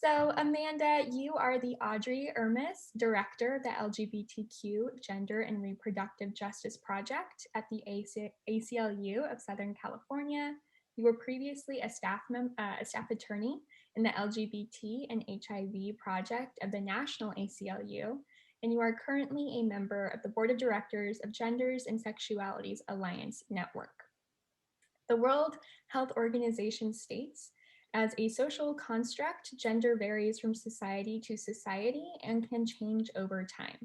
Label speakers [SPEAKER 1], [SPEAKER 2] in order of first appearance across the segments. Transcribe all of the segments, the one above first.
[SPEAKER 1] So, Amanda, you are the Audrey Irmas Director of the LGBTQ Gender and Reproductive Justice Project at the ACLU of Southern California. You were previously a staff attorney in the LGBT and HIV project of the National ACLU, and you are currently a member of the Board of Directors of Genders and Sexualities Alliance Network. The World Health Organization states, as a social construct, gender varies from society to society and can change over time.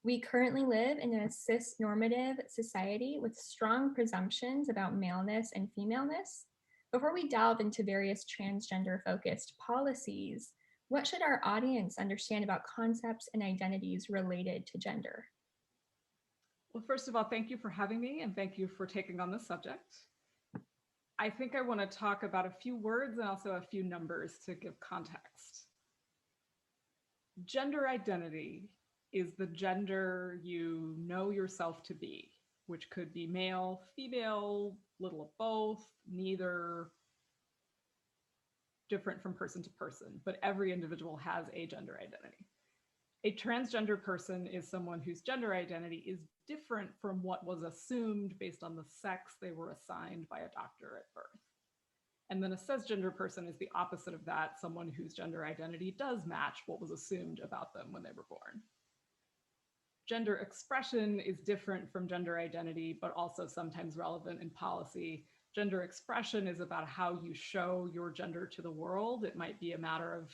[SPEAKER 1] We currently live in a cis-normative society with strong presumptions about maleness and femaleness. Before we delve into various transgender-focused policies, what should our audience understand about concepts and identities related to gender?
[SPEAKER 2] Well, first of all, thank you for having me and thank you for taking on this subject. I think I want to talk about a few words and also a few numbers to give context. Gender identity is the gender you know yourself to be, which could be male, female, little of both, neither, different from person to person, but every individual has a gender identity. A transgender person is someone whose gender identity is different from what was assumed based on the sex they were assigned by a doctor at birth. And then a cisgender person is the opposite of that, someone whose gender identity does match what was assumed about them when they were born. Gender expression is different from gender identity, but also sometimes relevant in policy. Gender expression is about how you show your gender to the world. It might be a matter of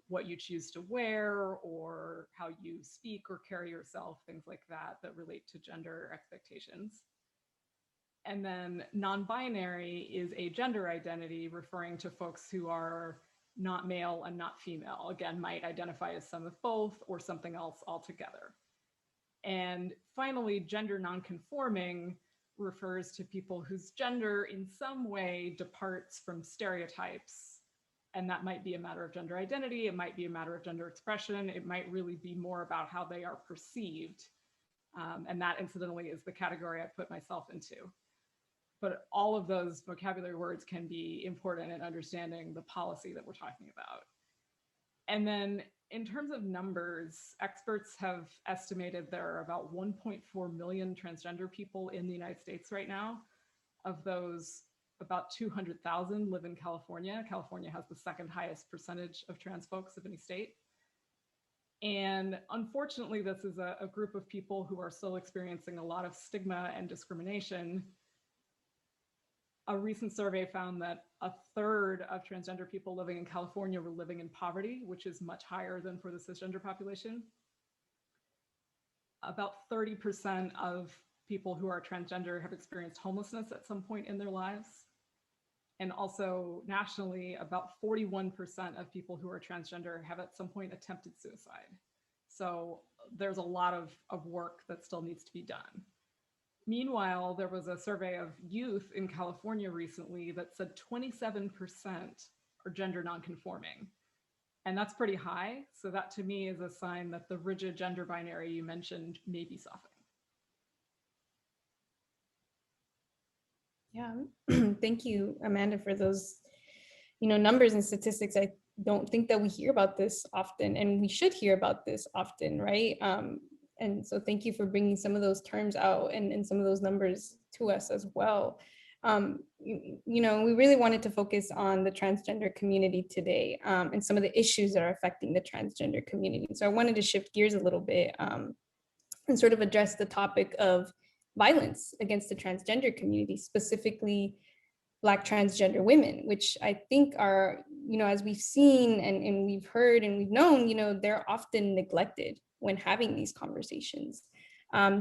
[SPEAKER 2] what you choose to wear or how you speak or carry yourself, things like that, that relate to gender expectations. And then non-binary is a gender identity referring to folks who are not male and not female. Again, might identify as some of both or something else altogether. And finally, gender non-conforming refers to people whose gender in some way departs from stereotypes. And that might be a matter of gender identity, it might be a matter of gender expression, it might really be more about how they are perceived. And that incidentally is the category I put myself into. But all of those vocabulary words can be important in understanding the policy that we're talking about. And then in terms of numbers, experts have estimated there are about 1.4 million transgender people in the United States right now. Of those, about 200,000 live in California. California has the second highest percentage of trans folks of any state. And unfortunately, this is a group of people who are still experiencing a lot of stigma and discrimination. A recent survey found that a third of transgender people living in California were living in poverty, which is much higher than for the cisgender population. About 30% of people who are transgender have experienced homelessness at some point in their lives. And also nationally, about 41% of people who are transgender have at some point attempted suicide. So there's a lot of work that still needs to be done. Meanwhile, there was a survey of youth in California recently that said 27% are gender nonconforming. And that's pretty high. So that to me is a sign that the rigid gender binary you mentioned may be softening.
[SPEAKER 3] Yeah, thank you, Amanda, for those, numbers and statistics. I don't think that we hear about this often, and we should hear about this often, right? And so thank you for bringing some of those terms out and some of those numbers to us as well. We really wanted to focus on the transgender community today and some of the issues that are affecting the transgender community. So I wanted to shift gears a little bit and sort of address the topic of violence against the transgender community, specifically Black transgender women, which I think are, as we've seen and we've heard and we've known, they're often neglected when having these conversations.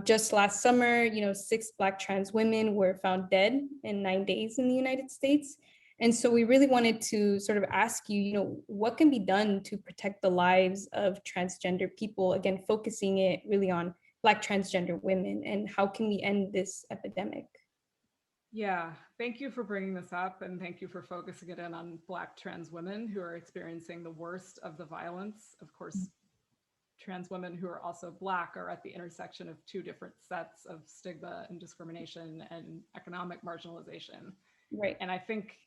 [SPEAKER 3] Just last summer, 6 Black trans women were found dead in 9 days in the United States. And so we really wanted to sort of ask you, what can be done to protect the lives of transgender people, again, focusing it really on Black transgender women, and how can we end this epidemic?
[SPEAKER 2] Yeah, thank you for bringing this up, and thank you for focusing it in on Black trans women who are experiencing the worst of the violence. Of course, trans women who are also Black are at the intersection of 2 different sets of stigma and discrimination and economic marginalization.
[SPEAKER 3] Right.
[SPEAKER 2] And I think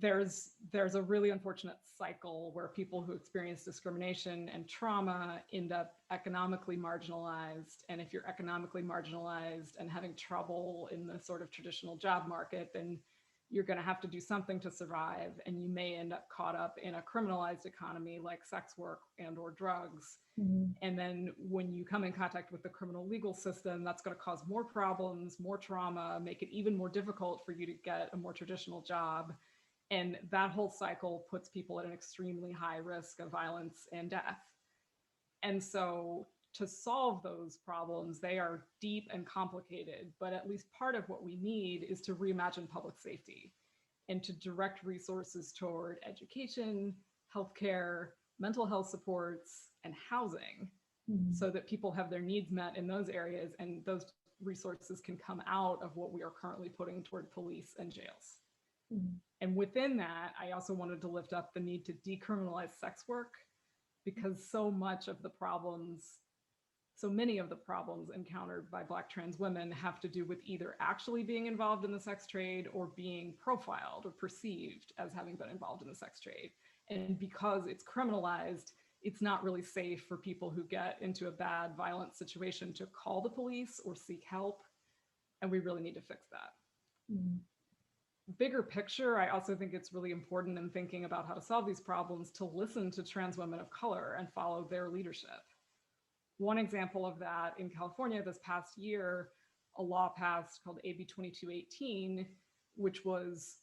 [SPEAKER 2] there's a really unfortunate cycle where people who experience discrimination and trauma end up economically marginalized. And if you're economically marginalized and having trouble in the sort of traditional job market, then you're going to have to do something to survive, and you may end up caught up in a criminalized economy like sex work and or drugs. And then when you come in contact with the criminal legal system, that's going to cause more problems, more trauma, make it even more difficult for you to get a more traditional job. And that whole cycle puts people at an extremely high risk of violence and death. And so to solve those problems, they are deep and complicated, but at least part of what we need is to reimagine public safety and to direct resources toward education, healthcare, mental health supports, and housing, so that people have their needs met in those areas, and those resources can come out of what we are currently putting toward police and jails. And within that, I also wanted to lift up the need to decriminalize sex work, because so many of the problems encountered by Black trans women have to do with either actually being involved in the sex trade or being profiled or perceived as having been involved in the sex trade. And because it's criminalized, it's not really safe for people who get into a bad, violent situation to call the police or seek help. And we really need to fix that. Bigger picture, I also think it's really important in thinking about how to solve these problems to listen to trans women of color and follow their leadership. One example of that, in California this past year, a law passed called AB 2218, which was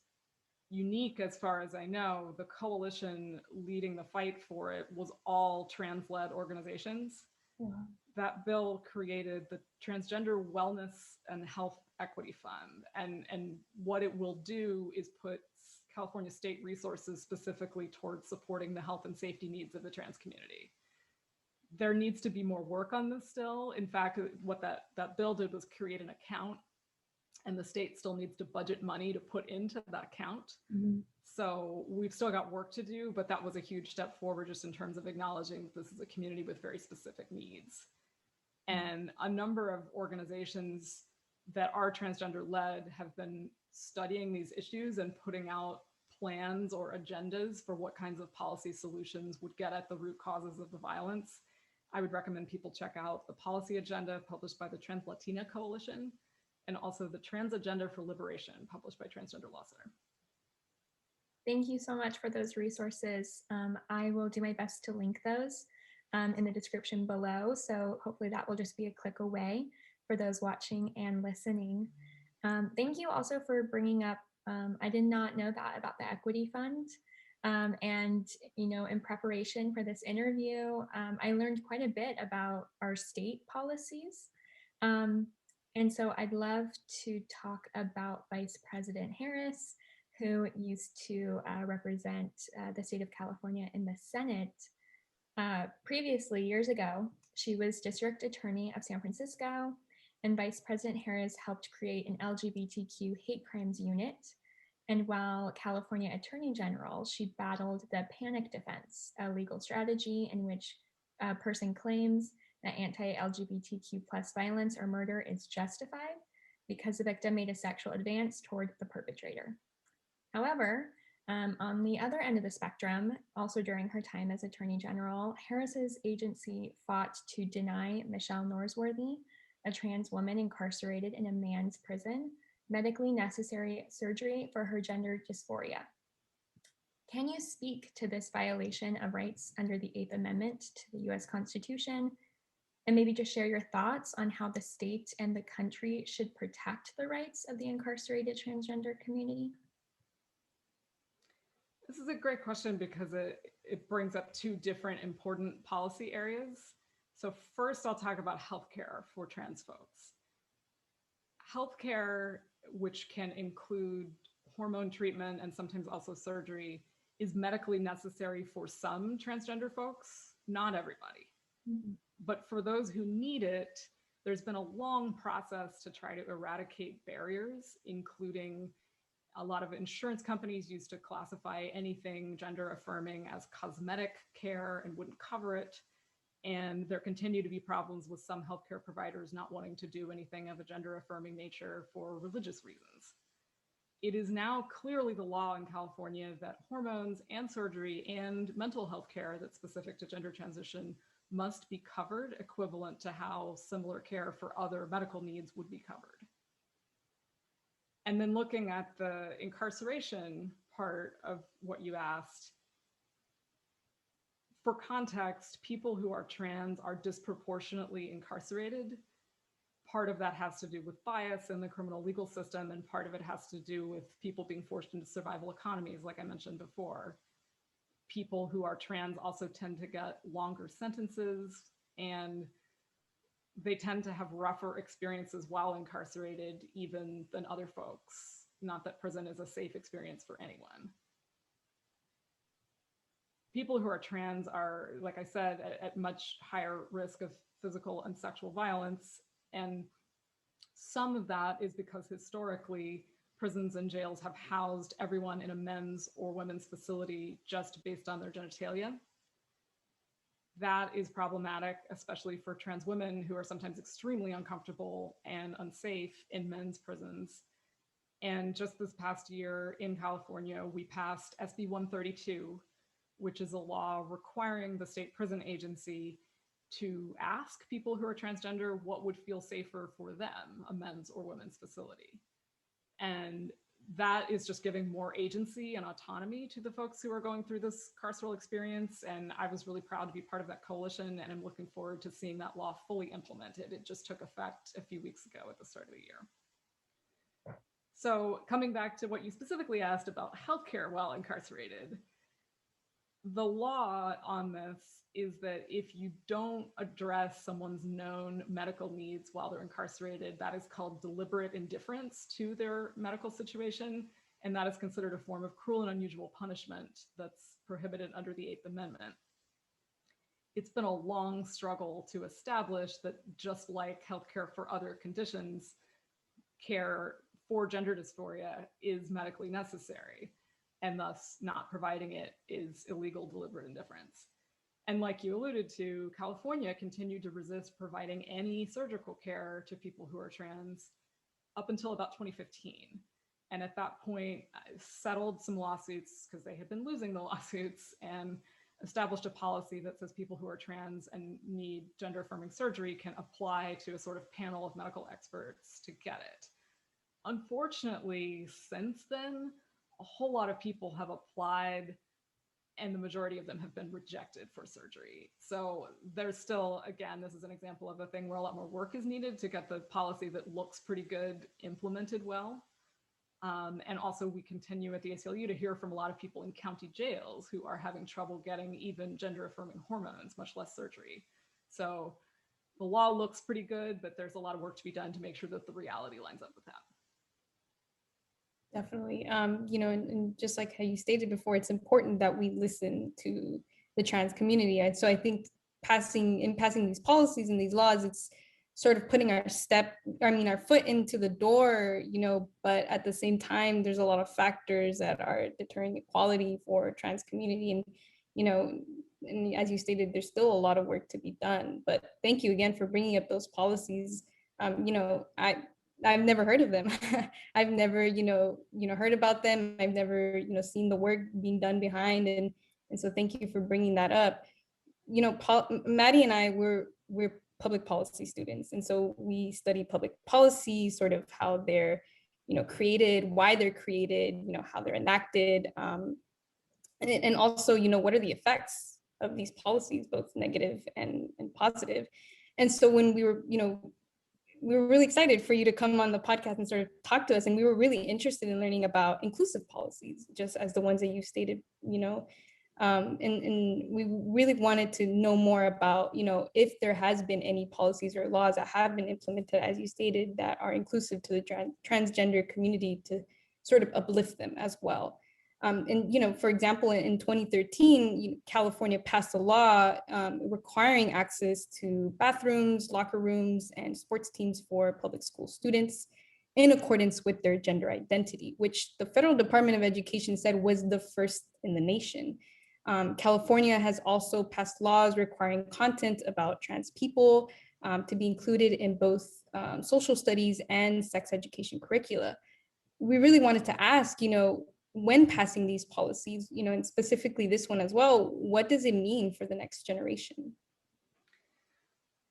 [SPEAKER 2] unique as far as I know. The coalition leading the fight for it was all trans-led organizations. That bill created the Transgender Wellness and Health Equity Fund. And what it will do is put California state resources specifically towards supporting the health and safety needs of the trans community. There needs to be more work on this still. In fact, what that bill did was create an account, and the state still needs to budget money to put into that account. So we've still got work to do, but that was a huge step forward just in terms of acknowledging that this is a community with very specific needs. And a number of organizations that are transgender led have been studying these issues and putting out plans or agendas for what kinds of policy solutions would get at the root causes of the violence. I would recommend people check out the policy agenda published by the Trans Latina Coalition, and also the Trans Agenda for Liberation published by Transgender Law Center.
[SPEAKER 1] Thank you so much for those resources. I will do my best to link those in the description below. So hopefully that will just be a click away for those watching and listening. Thank you also for bringing up, I did not know that about the Equity Fund. And, you know, in preparation for this interview, I learned quite a bit about our state policies. And so I'd love to talk about Vice President Harris, who used to represent the state of California in the Senate. Previously, years ago, she was District Attorney of San Francisco, and Vice President Harris helped create an LGBTQ hate crimes unit. And while California Attorney General, she battled the panic defense, a legal strategy in which a person claims that anti-LGBTQ plus violence or murder is justified because the victim made a sexual advance toward the perpetrator. However, on the other end of the spectrum, also during her time as Attorney General, Harris's agency fought to deny Michelle Norsworthy, a trans woman incarcerated in a man's prison, medically necessary surgery for her gender dysphoria. Can you speak to this violation of rights under the 8th Amendment to the US Constitution, and maybe just share your thoughts on how the state and the country should protect the rights of the incarcerated transgender community?
[SPEAKER 2] This is a great question because it brings up two different important policy areas. So first, I'll talk about healthcare for trans folks. Healthcare, which can include hormone treatment and sometimes also surgery, is medically necessary for some transgender folks, not everybody. But for those who need it, there's been a long process to try to eradicate barriers, including a lot of insurance companies used to classify anything gender affirming as cosmetic care and wouldn't cover it. And there continue to be problems with some healthcare providers not wanting to do anything of a gender affirming nature for religious reasons. it is now clearly the law in California that hormones and surgery and mental health care that's specific to gender transition must be covered, equivalent to how similar care for other medical needs would be covered. And then looking at the incarceration part of what you asked, for context, people who are trans are disproportionately incarcerated. Part of that has to do with bias in the criminal legal system, and part of it has to do with people being forced into survival economies, like I mentioned before. People who are trans also tend to get longer sentences, and they tend to have rougher experiences while incarcerated even than other folks. Not that prison is a safe experience for anyone. People who are trans are, like I said, at much higher risk of physical and sexual violence. And some of that is because historically, prisons and jails have housed everyone in a men's or women's facility just based on their genitalia. That is problematic, especially for trans women who are sometimes extremely uncomfortable and unsafe in men's prisons. And just this past year in California, we passed SB 132, which is a law requiring the state prison agency to ask people who are transgender what would feel safer for them, a men's or women's facility. And that is just giving more agency and autonomy to the folks who are going through this carceral experience. And I was really proud to be part of that coalition, and I'm looking forward to seeing that law fully implemented. It just took effect a few weeks ago at the start of the year. So coming back to what you specifically asked about healthcare while incarcerated, the law on this is that if you don't address someone's known medical needs while they're incarcerated, that is called deliberate indifference to their medical situation. And that is considered a form of cruel and unusual punishment that's prohibited under the 8th Amendment. It's been a long struggle to establish that, just like healthcare for other conditions, care for gender dysphoria is medically necessary, and thus not providing it is illegal deliberate indifference. And like you alluded to, California continued to resist providing any surgical care to people who are trans up until about 2015. And at that point, I settled some lawsuits because they had been losing the lawsuits, and established a policy that says people who are trans and need gender affirming surgery can apply to a sort of panel of medical experts to get it. Unfortunately, since then, a whole lot of people have applied, and the majority of them have been rejected for surgery. So there's still, again, this is an example of a thing where a lot more work is needed to get the policy that looks pretty good implemented well. And also we continue at the ACLU to hear from a lot of people in county jails who are having trouble getting even gender affirming hormones, much less surgery. So the law looks pretty good, but there's a lot of work to be done to make sure that the reality lines up with that.
[SPEAKER 3] Definitely. And just like how you stated before, it's important that we listen to the trans community. And so I think passing these policies and these laws, it's sort of putting our foot into the door, but at the same time, there's a lot of factors that are deterring equality for trans community. And as you stated, there's still a lot of work to be done. But thank you again for bringing up those policies. I've never heard of them. I've never, heard about them. I've never, seen the work being done behind. And so thank you for bringing that up. Maddie and I, we're public policy students. And so we study public policy, sort of how they're, created, why they're created, how they're enacted. And also, what are the effects of these policies, both negative and positive. And so when we were really excited for you to come on the podcast and sort of talk to us. And we were really interested in learning about inclusive policies, just as the ones that you stated, and we really wanted to know more about, if there has been any policies or laws that have been implemented, as you stated, that are inclusive to the transgender community, to sort of uplift them as well. For example, in 2013, California passed a law requiring access to bathrooms, locker rooms, and sports teams for public school students in accordance with their gender identity, which the Federal Department of Education said was the first in the nation. California has also passed laws requiring content about trans people to be included in both social studies and sex education curricula. we really wanted to ask, when passing these policies, and specifically this one as well, what does it mean for the next generation?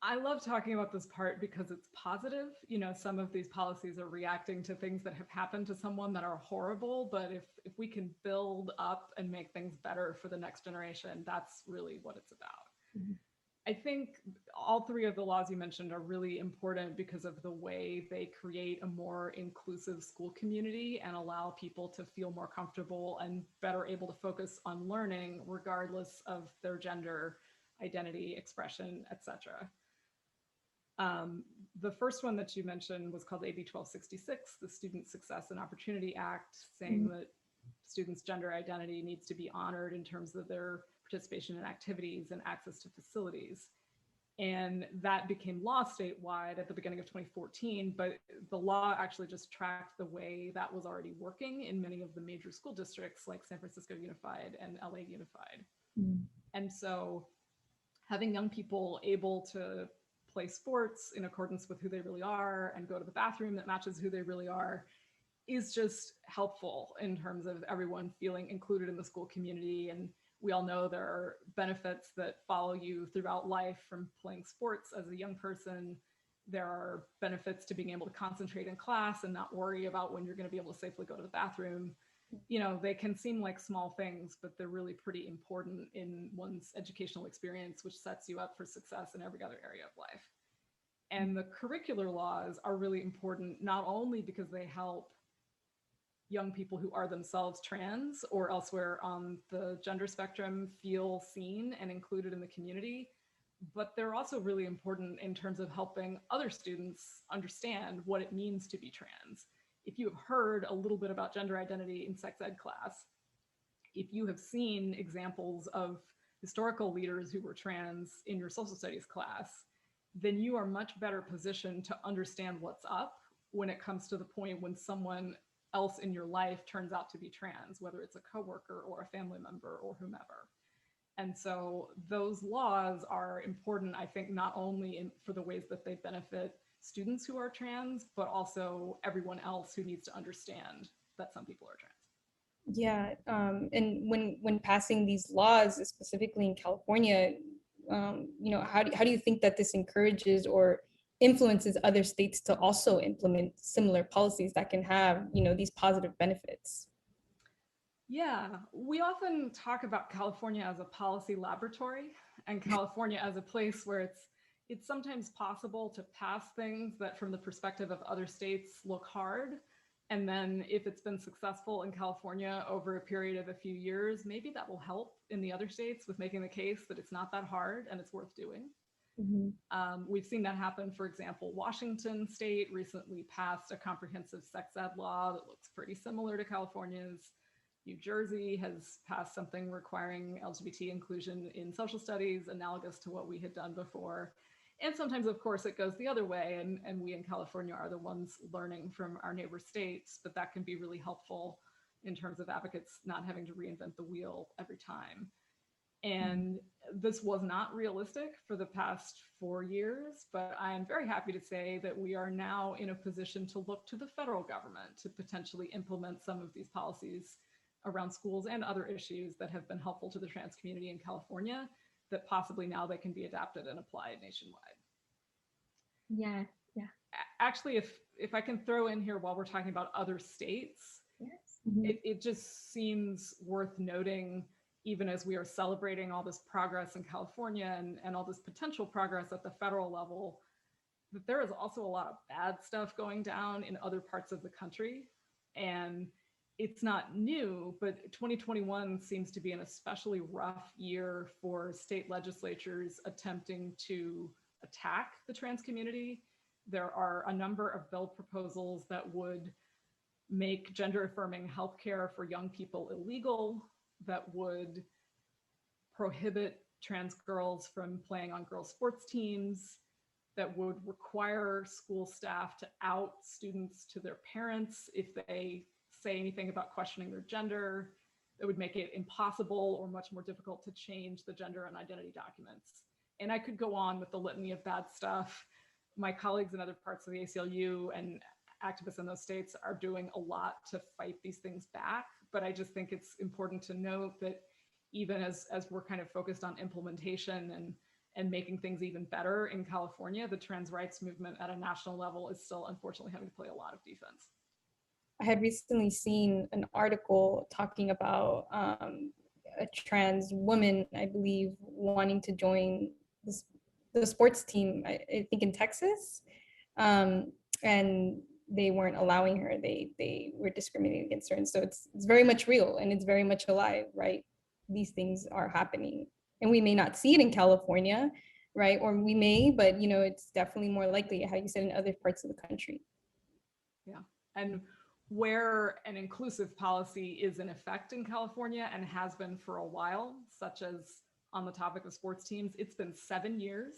[SPEAKER 2] I love talking about this part because it's positive. Some of these policies are reacting to things that have happened to someone that are horrible, but if we can build up and make things better for the next generation, that's really what it's about.
[SPEAKER 3] Mhm.
[SPEAKER 2] I think all three of the laws you mentioned are really important because of the way they create a more inclusive school community and allow people to feel more comfortable and better able to focus on learning regardless of their gender, identity, expression, etc. The first one that you mentioned was called AB 1266, the Student Success and Opportunity Act, saying that students' gender identity needs to be honored in terms of their participation in activities and access to facilities. And that became law statewide at the beginning of 2014, but the law actually just tracked the way that was already working in many of the major school districts like San Francisco Unified and LA Unified. And so having young people able to play sports in accordance with who they really are and go to the bathroom that matches who they really are is just helpful in terms of everyone feeling included in the school community. And we all know there are benefits that follow you throughout life from playing sports as a young person. There are benefits to being able to concentrate in class and not worry about when you're going to be able to safely go to the bathroom. They can seem like small things, but they're really pretty important in one's educational experience, which sets you up for success in every other area of life. And the curricular laws are really important, not only because they help young people who are themselves trans or elsewhere on the gender spectrum feel seen and included in the community, but they're also really important in terms of helping other students understand what it means to be trans. If you have heard a little bit about gender identity in sex ed class, if you have seen examples of historical leaders who were trans in your social studies class, then you are much better positioned to understand what's up when it comes to the point when someone else in your life turns out to be trans, whether it's a coworker or a family member or whomever. And so those laws are important, I think, not only for the ways that they benefit students who are trans, but also everyone else who needs to understand that some people are trans.
[SPEAKER 3] Yeah, and when passing these laws, specifically in California, how do you think that this encourages or influences other states to also implement similar policies that can have, these positive benefits?
[SPEAKER 2] Yeah, we often talk about California as a policy laboratory and California as a place where it's sometimes possible to pass things that from the perspective of other states look hard. And then if it's been successful in California over a period of a few years, maybe that will help in the other states with making the case that it's not that hard and it's worth doing. We've seen that happen. For example, Washington state recently passed a comprehensive sex ed law that looks pretty similar to California's. New Jersey has passed something requiring LGBT inclusion in social studies, analogous to what we had done before. And sometimes, of course, it goes the other way, and we in California are the ones learning from our neighbor states, but that can be really helpful in terms of advocates not having to reinvent the wheel every time. And this was not realistic for the past 4 years, but I am very happy to say that we are now in a position to look to the federal government to potentially implement some of these policies around schools and other issues that have been helpful to the trans community in California, that possibly now they can be adapted and applied nationwide.
[SPEAKER 1] Yeah.
[SPEAKER 2] Actually, if I can throw in here while we're talking about other states,
[SPEAKER 1] Yes.
[SPEAKER 2] it just seems worth noting, even as we are celebrating all this progress in California and all this potential progress at the federal level, that there is also a lot of bad stuff going down in other parts of the country. And it's not new, but 2021 seems to be an especially rough year for state legislatures attempting to attack the trans community. There are a number of bill proposals that would make gender affirming healthcare for young people illegal, that would prohibit trans girls from playing on girls' sports teams, that would require school staff to out students to their parents if they say anything about questioning their gender, that would make it impossible or much more difficult to change the gender and identity documents. And I could go on with the litany of bad stuff. My colleagues in other parts of the ACLU and activists in those states are doing a lot to fight these things back. But I just think it's important to note that even as we're kind of focused on implementation and making things even better in California, the trans rights movement at a national level is still unfortunately having to play a lot of defense.
[SPEAKER 3] I had recently seen an article talking about a trans woman, I believe, wanting to join the sports team, I think in Texas, and they weren't allowing her. They were discriminating against her, and so it's very much real and it's very much alive, right? These things are happening, and we may not see it in California, right? Or we may, but it's definitely more likely, how you said, in other parts of the country.
[SPEAKER 2] Yeah, and where an inclusive policy is in effect in California and has been for a while, such as on the topic of sports teams, it's been 7 years.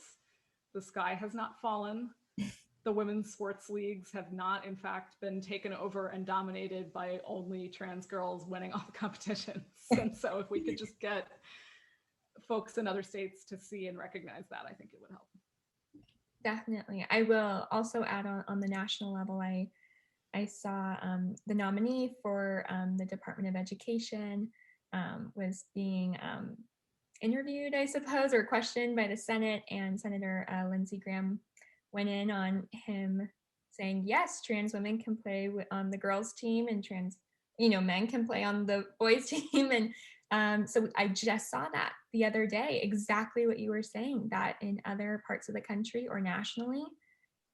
[SPEAKER 2] The sky has not fallen. The women's sports leagues have not, in fact, been taken over and dominated by only trans girls winning all the competitions. And so if we could just get folks in other states to see and recognize that, I think it would help.
[SPEAKER 1] Definitely. I will also add on the national level, I saw the nominee for the Department of Education was being interviewed, I suppose, or questioned by the Senate, and Senator Lindsey Graham went in on him saying, yes, trans women can play on the girls' team, and trans, men can play on the boys' team. And so I just saw that the other day, exactly what you were saying, that in other parts of the country or nationally,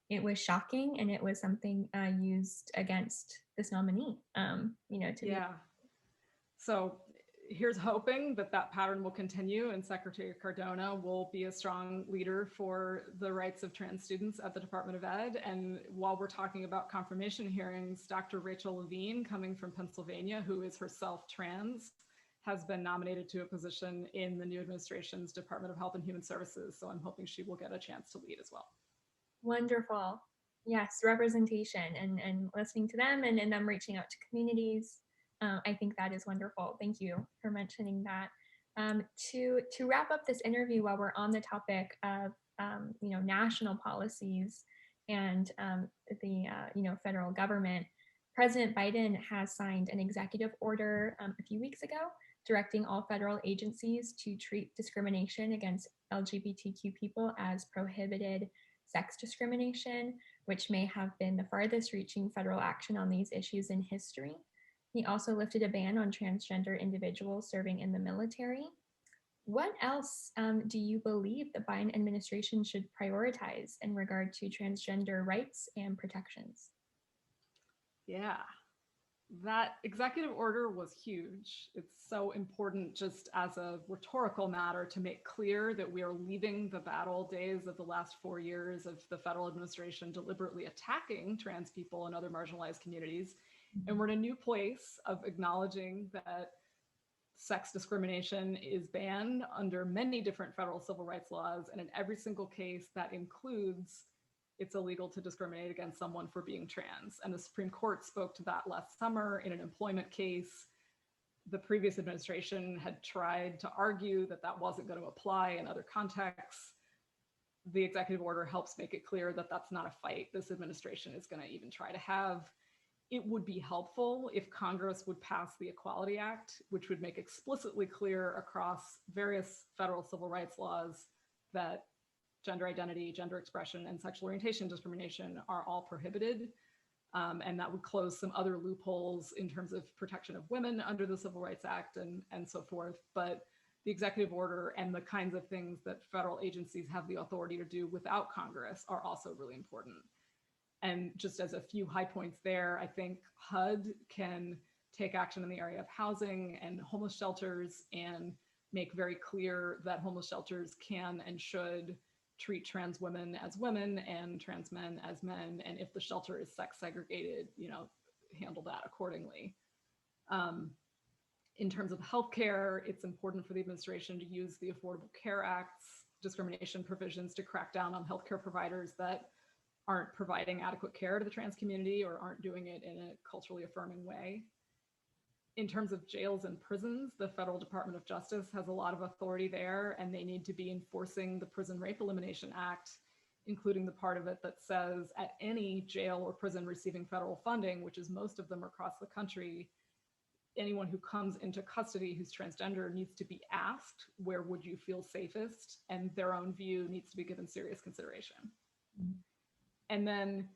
[SPEAKER 1] it was shocking, and it was something used against this nominee.
[SPEAKER 2] So here's hoping that pattern will continue, and Secretary Cardona will be a strong leader for the rights of trans students at the Department of Ed. And while we're talking about confirmation hearings, Dr. Rachel Levine, coming from Pennsylvania, who is herself trans, has been nominated to a position in the new administration's Department of Health and Human Services. So I'm hoping she will get a chance to lead as well.
[SPEAKER 1] Wonderful. Yes, representation and listening to them and them reaching out to communities. I think that is wonderful. Thank you for mentioning that. To wrap up this interview, while we're on the topic of national policies and the federal government, President Biden has signed an executive order a few weeks ago directing all federal agencies to treat discrimination against LGBTQ people as prohibited sex discrimination, which may have been the farthest reaching federal action on these issues in history. He also lifted a ban on transgender individuals serving in the military. What else do you believe the Biden administration should prioritize in regard to transgender rights and protections?
[SPEAKER 2] Yeah, that executive order was huge. It's so important, just as a rhetorical matter, to make clear that we are leaving the battle days of the last 4 years of the federal administration deliberately attacking trans people and other marginalized communities. And we're in a new place of acknowledging that sex discrimination is banned under many different federal civil rights laws. And in every single case, that includes it's illegal to discriminate against someone for being trans. And the Supreme Court spoke to that last summer in an employment case. The previous administration had tried to argue that that wasn't going to apply in other contexts. The executive order helps make it clear that that's not a fight this administration is going to even try to have. It would be helpful if Congress would pass the Equality Act, which would make explicitly clear across various federal civil rights laws that gender identity, gender expression, and sexual orientation discrimination are all prohibited. And that would close some other loopholes in terms of protection of women under the Civil Rights Act and so forth. But the executive order and the kinds of things that federal agencies have the authority to do without Congress are also really important. And just as a few high points there, I think HUD can take action in the area of housing and homeless shelters and make very clear that homeless shelters can and should treat trans women as women and trans men as men. And if the shelter is sex segregated, handle that accordingly. In terms of healthcare, it's important for the administration to use the Affordable Care Act's discrimination provisions to crack down on healthcare providers that aren't providing adequate care to the trans community or aren't doing it in a culturally affirming way. In terms of jails and prisons, the Federal Department of Justice has a lot of authority there, and they need to be enforcing the Prison Rape Elimination Act including the part of it that says at any jail or prison receiving federal funding, which is most of them across the country, anyone who comes into custody who's transgender needs to be asked, where would you feel safest? And their own view needs to be given serious consideration. Mm-hmm. And then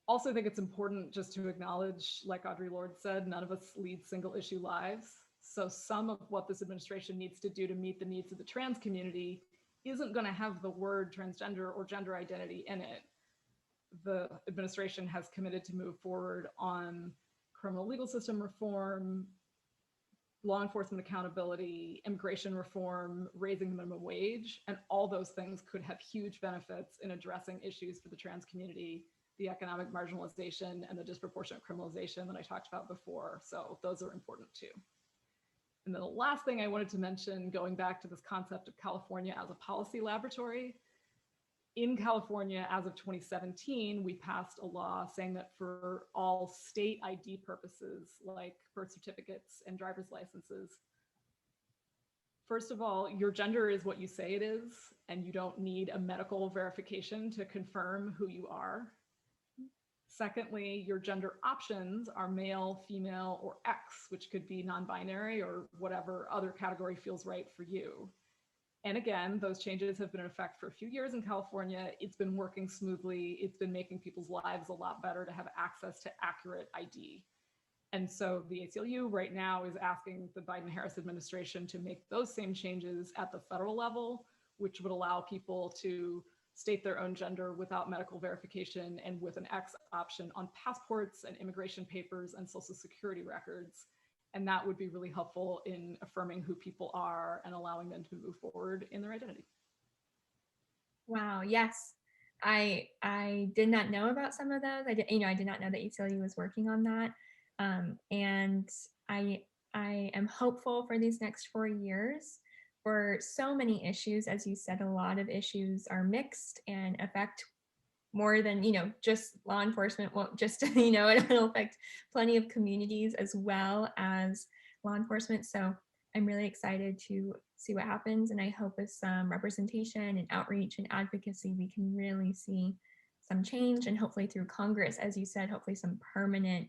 [SPEAKER 2] also think it's important just to acknowledge, like Audrey Lorde said, none of us lead single issue lives. So some of what this administration needs to do to meet the needs of the trans community isn't going to have the word transgender or gender identity in it. The administration has committed to move forward on criminal legal system reform, law enforcement accountability, immigration reform, raising the minimum wage, and all those things could have huge benefits in addressing issues for the trans community, the economic marginalization, and the disproportionate criminalization that I talked about before. So those are important too. And then the last thing I wanted to mention, going back to this concept of California as a policy laboratory, in California, as of 2017, we passed a law saying that for all state ID purposes, like birth certificates and driver's licenses, first of all, your gender is what you say it is, and you don't need a medical verification to confirm who you are. Secondly, your gender options are male, female, or X, which could be non-binary or whatever other category feels right for you. And again, those changes have been in effect for a few years in California. It's been working smoothly. It's been making people's lives a lot better to have access to accurate ID. And so the ACLU right now is asking the Biden-Harris administration to make those same changes at the federal level, which would allow people to state their own gender without medical verification and with an X option on passports and immigration papers and social security records. And that would be really helpful in affirming who people are and allowing them to move forward in their identity.
[SPEAKER 1] Wow, yes. I did not know about some of those. I did not know that ACLU was working on that. And I am hopeful for these next 4 years for so many issues. As you said, a lot of issues are mixed and affect more than, just law enforcement. Well, just, it'll affect plenty of communities as well as law enforcement. So I'm really excited to see what happens. And I hope with some representation and outreach and advocacy, we can really see some change, and hopefully through Congress, as you said, hopefully some permanent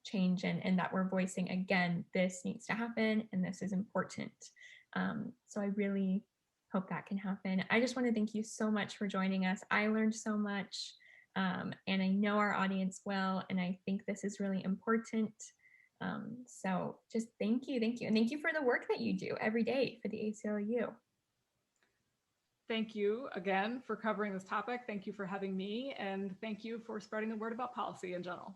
[SPEAKER 1] change, and that we're voicing, again, this needs to happen and this is important. So I really hope that can happen. I just want to thank you so much for joining us. I learned so much, and I know our audience will, and I think this is really important. So just thank you. And thank you for the work that you do every day for the ACLU.
[SPEAKER 2] Thank you again for covering this topic. Thank you for having me, and thank you for spreading the word about policy in general.